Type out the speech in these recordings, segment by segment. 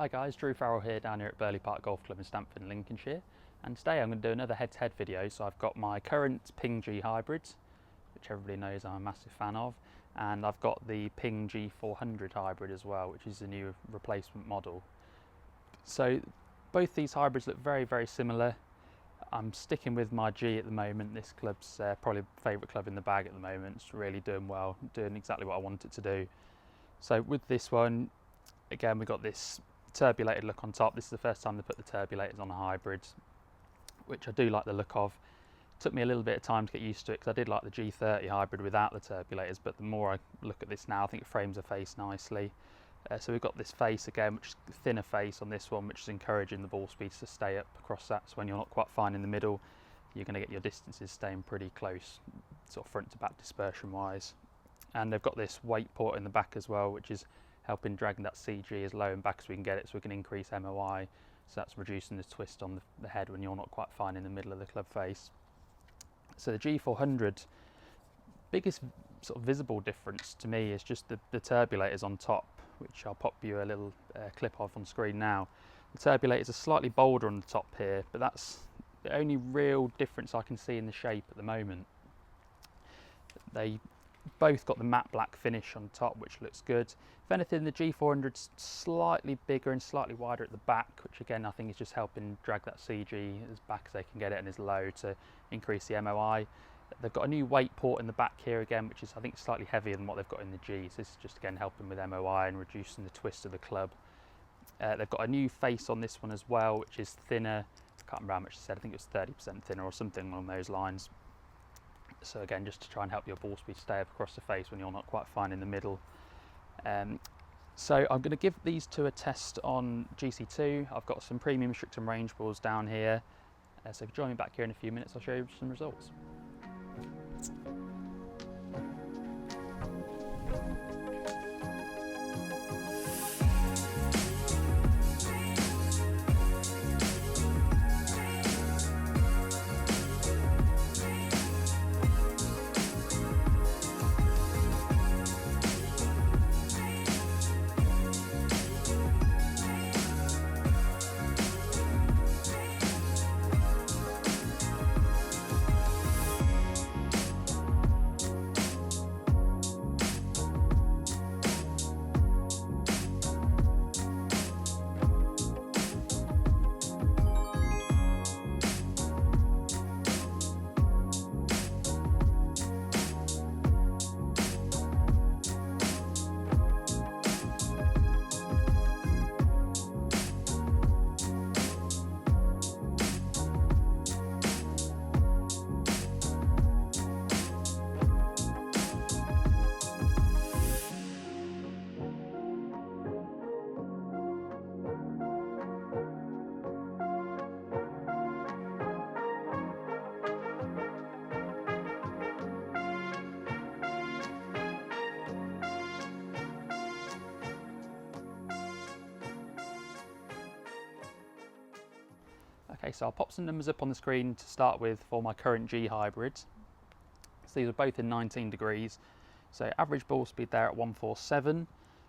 Hi guys, Drew Farrell here down here at Burley Park Golf Club in Stamford, Lincolnshire, and today I'm going to do another head-to-head video. So I've got my current Ping G hybrids, which everybody knows I'm a massive fan of, and I've got the Ping G400 hybrid as well, which is the new replacement model. So both these hybrids look very similar. I'm sticking with my G at the moment. This club's probably favourite club in the bag at the moment. It's really doing well, doing exactly what I want it to do. So with this one, again, we've got this turbulated look on top. This is the first time they put the turbulators on a hybrid, which I do like the look of. It took me a little bit of time to get used to it because I did like the G30 hybrid without the turbulators, but the more I look at this now, I think it frames the face nicely. So we've got this face again, which is a thinner face on this one, which is encouraging the ball speeds to stay up across that. So when you're not quite fine in the middle, you're going to get your distances staying pretty close, sort of front to back dispersion wise. And they've got this weight port in the back as well, which is helping drag that CG as low and back as we can get it, so we can increase MOI. So that's reducing the twist on the head when you're not quite fine in the middle of the club face. So the G400, biggest sort of visible difference to me is just the turbulators on top, which I'll pop you a little clip of on screen now. The turbulators are slightly bolder on the top here, but that's the only real difference I can see in the shape at the moment. They both got the matte black finish on top, which looks good. If anything, the G400's slightly bigger and slightly wider at the back, which again I think is just helping drag that CG as back as they can get it and as low to increase the MOI. They've got a new weight port in the back here again, which is I think slightly heavier than what they've got in the G. So this is just again helping with MOI and reducing the twist of the club. They've got a new face on this one as well, which is thinner. I can't remember how much they said. I think it was 30% thinner or something along those lines. So again, just to try and help your ball speed stay up across the face when you're not quite fine in the middle. So I'm going to give these two a test on GC2. I've got some premium strict and range balls down here. So if you join me back here in a few minutes, I'll show you some results. Okay, so I'll pop some numbers up on the screen to start with for my current G hybrids. So these are both in 19 degrees. So average ball speed there at 147,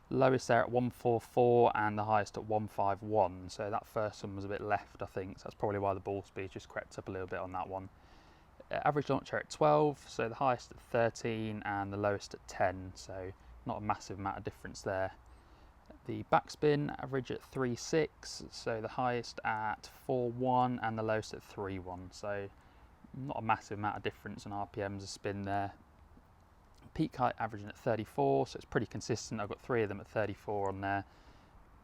lowest there at 144, and the highest at 151. So that first one was a bit left, I think. So that's probably why the ball speed just crept up a little bit on that one. Average launch area at 12, so the highest at 13 and the lowest at 10. So not a massive amount of difference there. The backspin average at 3.6, so the highest at 4.1 and the lowest at 3.1, so not a massive amount of difference on RPMs of spin there. Peak height averaging at 34, so it's pretty consistent. I've got 3 of them at 34 on there,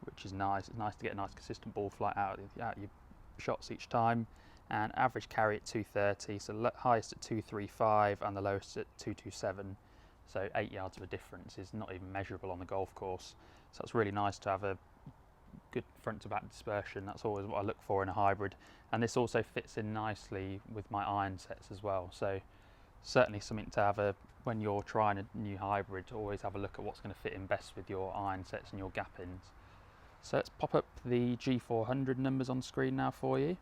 which is nice. It's nice to get a nice consistent ball flight out of your shots each time. And average carry at 230, so highest at 235 and the lowest at 227. So 8 yards of a difference is not even measurable on the golf course. So it's really nice to have a good front to back dispersion. That's always what I look for in a hybrid. And this also fits in nicely with my iron sets as well. So certainly something to have when you're trying a new hybrid, to always have a look at what's going to fit in best with your iron sets and your gap ins. So let's pop up the G400 numbers on screen now for you.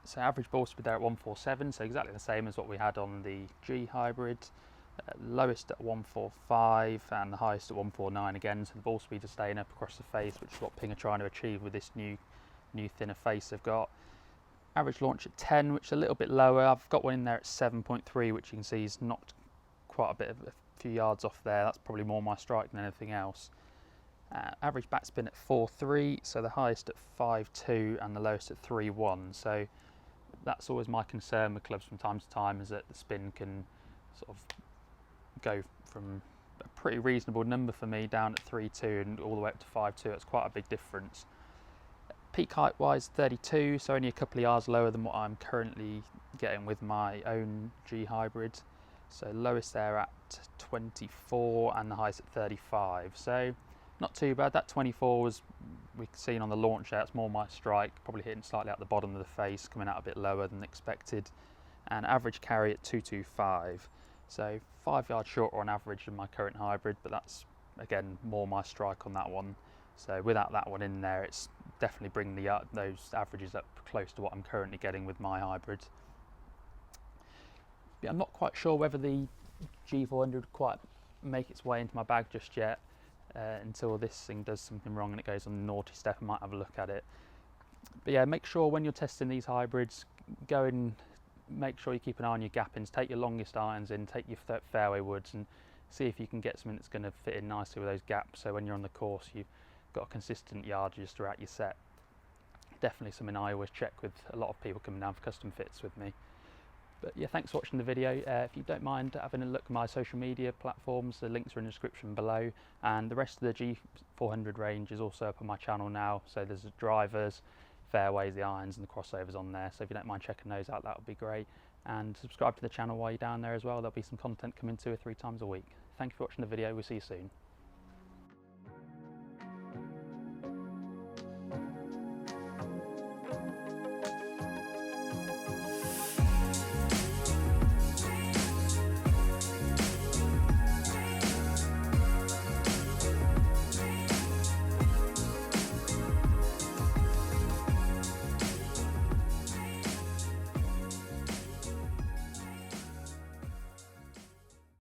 So average ball speed there at 147, so exactly the same as what we had on the G hybrid. Lowest at 145 and the highest at 149 again, so the ball speeds are staying up across the face, which is what Ping are trying to achieve with this new thinner face they've got. Average launch at 10, which is a little bit lower. I've got one in there at 7.3, which you can see is knocked quite a few yards off there. That's probably more my strike than anything else. Average backspin at 4.3, so the highest at 5.2 and the lowest at 3.1. So that's always my concern with clubs from time to time, is that the spin can sort of go from a pretty reasonable number for me down at 3.2 and all the way up to 5.2. It's quite a big difference. Peak height wise 32, so only a couple of yards lower than what I'm currently getting with my own G hybrid. So lowest there at 24 and the highest at 35, so not too bad. That 24 was, we've seen on the launch there, it's more my strike, probably hitting slightly at the bottom of the face, coming out a bit lower than expected. And average carry at 2.25, so 5 yards shorter on average than my current hybrid, but that's again more my strike on that one. So without that one in there, it's definitely bringing those averages up close to what I'm currently getting with my hybrid. But I'm not quite sure whether the G400 would quite make its way into my bag just yet. Until this thing does something wrong and it goes on the naughty step, I might have a look at it. But yeah, make sure when you're testing these hybrids, go and make sure you keep an eye on your gap ins, take your longest irons in, take your fairway woods, and see if you can get something that's going to fit in nicely with those gaps, so when you're on the course you've got a consistent yardage throughout your set. Definitely something I always check with a lot of people coming down for custom fits with me. But yeah, thanks for watching the video. If you don't mind having a look at my social media platforms, the links are in the description below, and the rest of the G400 range is also up on my channel now. So there's the drivers, fairways, the irons and the crossovers on there, so if you don't mind checking those out, that would be great. And subscribe to the channel while you're down there as well. There'll be some content coming 2 or 3 times a week. Thank you for watching the video. We'll see you soon.